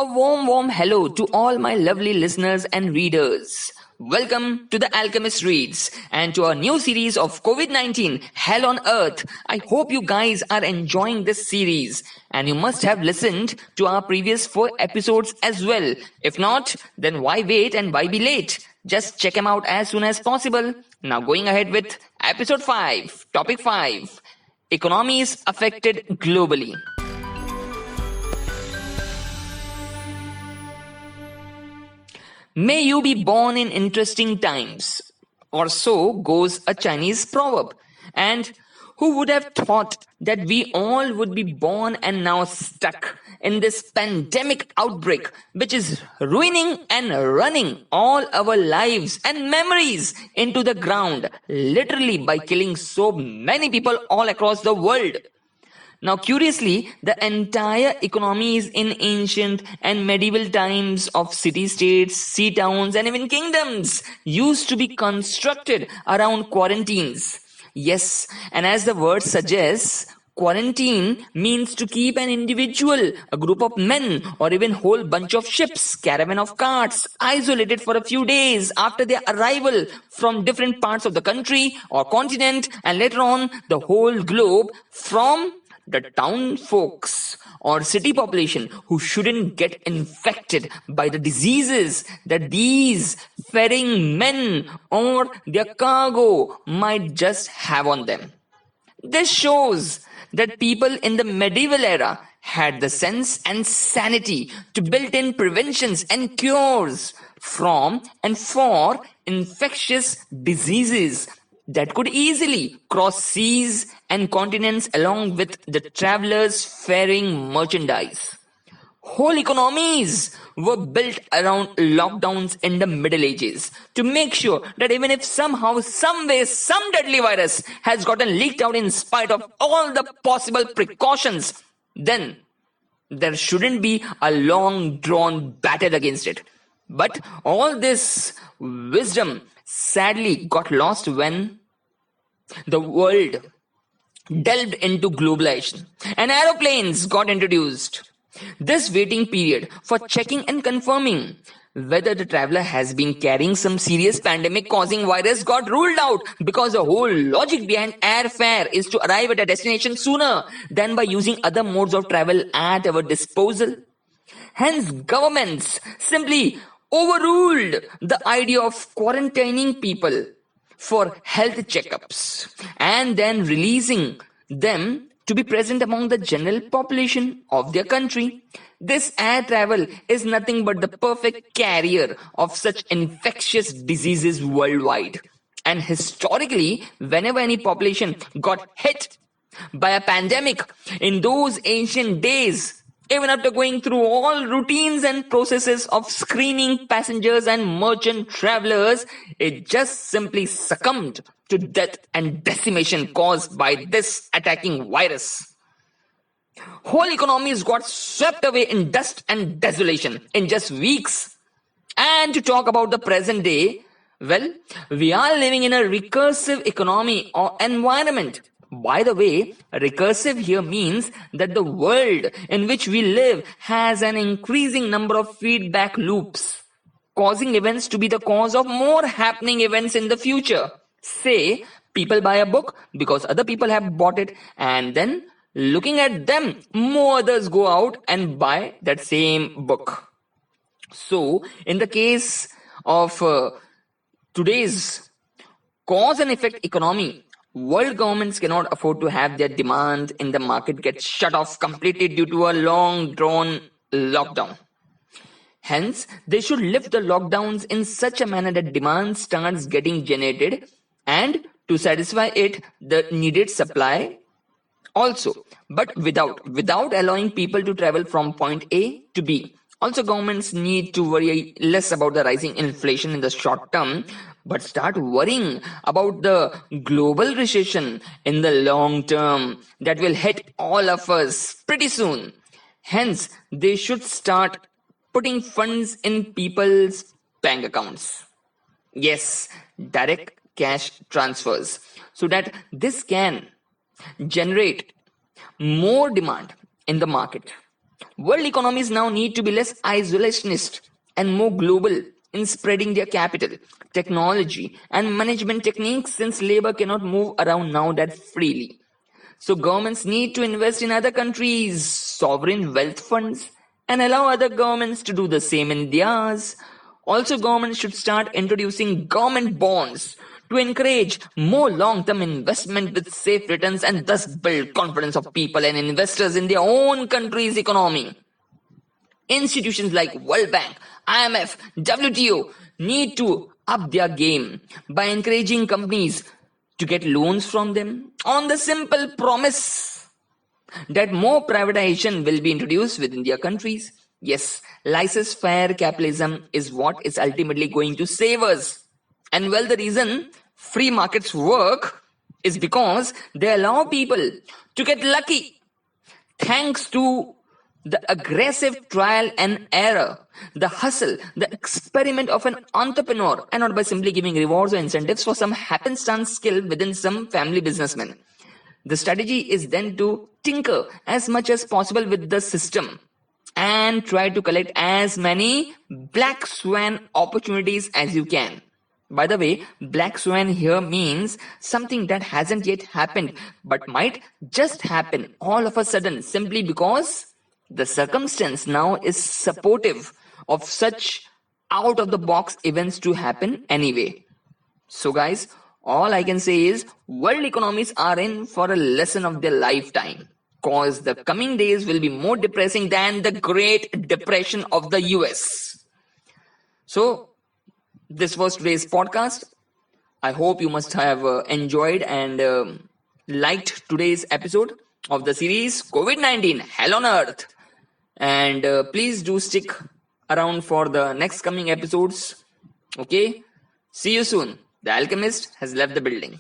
A warm hello to all my lovely listeners and readers. Welcome to the Alchemist Reads and to our new series of COVID 19 Hell on Earth. I hope you guys are enjoying this series and you must have listened to our previous 4 episodes as well. If not, then why wait and why be late? Just check them out as soon as possible. Now, going ahead with episode 5, topic 5, Economies Affected Globally. May you be born in interesting times, or so goes a Chinese proverb. And who would have thought that we all would be born and now stuck in this pandemic outbreak, which is ruining and running all our lives and memories into the ground, literally by killing so many people all across the world. Now, curiously, the entire economies in ancient and medieval times of city-states, sea towns, and even kingdoms used to be constructed around quarantines. Yes, and as the word suggests, quarantine means to keep an individual, a group of men, or even whole bunch of ships, caravan of carts, isolated for a few days after their arrival from different parts of the country or continent, and later on the whole globe from the town folks or city population who shouldn't get infected by the diseases that these ferrying men or their cargo might just have on them. This shows that people in the medieval era had the sense and sanity to build in preventions and cures from and for infectious diseases that could easily cross seas and continents along with the travelers ferrying merchandise. Whole economies were built around lockdowns in the Middle Ages to make sure that even if somehow, some way, some deadly virus has gotten leaked out in spite of all the possible precautions, then there shouldn't be a long drawn battle against it. But all this wisdom sadly got lost when the world delved into globalization and aeroplanes got introduced. This waiting period for checking and confirming whether the traveler has been carrying some serious pandemic causing virus got ruled out because the whole logic behind airfare is to arrive at a destination sooner than by using other modes of travel at our disposal. Hence, governments simply overruled the idea of quarantining people for health checkups and then releasing them to be present among the general population of their country. This air travel is nothing but the perfect carrier of such infectious diseases worldwide. And historically, whenever any population got hit by a pandemic in those ancient days, even after going through all routines and processes of screening passengers and merchant travelers, it just simply succumbed to death and decimation caused by this attacking virus. Whole economies got swept away in dust and desolation in just weeks. And to talk about the present day, well, we are living in a recursive economy or environment. By the way, recursive here means that the world in which we live has an increasing number of feedback loops, causing events to be the cause of more happening events in the future. Say, people buy a book because other people have bought it, and then looking at them, more others go out and buy that same book. So, in the case of today's cause and effect economy, world governments cannot afford to have their demand in the market get shut off completely due to a long drawn lockdown. Hence, they should lift the lockdowns in such a manner that demand starts getting generated and to satisfy it, the needed supply also, but without allowing people to travel from point A to B. Also, governments need to worry less about the rising inflation in the short term, but start worrying about the global recession in the long term that will hit all of us pretty soon. Hence, they should start putting funds in people's bank accounts. Yes, direct cash transfers, so that this can generate more demand in the market World economies now need to be less isolationist and more global in spreading their capital, technology, and management techniques since labor cannot move around now that freely. So governments need to invest in other countries' sovereign wealth funds and allow other governments to do the same in theirs. Also, governments should start introducing government bonds to encourage more long-term investment with safe returns and thus build confidence of people and investors in their own country's economy. Institutions like World Bank, IMF, WTO need to up their game by encouraging companies to get loans from them on the simple promise that more privatization will be introduced within their countries. Yes, laissez-faire capitalism is what is ultimately going to save us. And well, the reason free markets work is because they allow people to get lucky thanks to the aggressive trial and error, the hustle, the experiment of an entrepreneur, and not by simply giving rewards or incentives for some happenstance skill within some family businessman. The strategy is then to tinker as much as possible with the system and try to collect as many black swan opportunities as you can. By the way, black swan here means something that hasn't yet happened but might just happen all of a sudden simply because the circumstance now is supportive of such out of the box events to happen anyway. So, guys, all I can say is world economies are in for a lesson of their lifetime. Cause the coming days will be more depressing than the Great Depression of the US. So, this was today's podcast. I hope you must have enjoyed and liked today's episode of the series COVID-19 Hell on Earth. And please do stick around for the next coming episodes. Okay? See you soon. The Alchemist has left the building.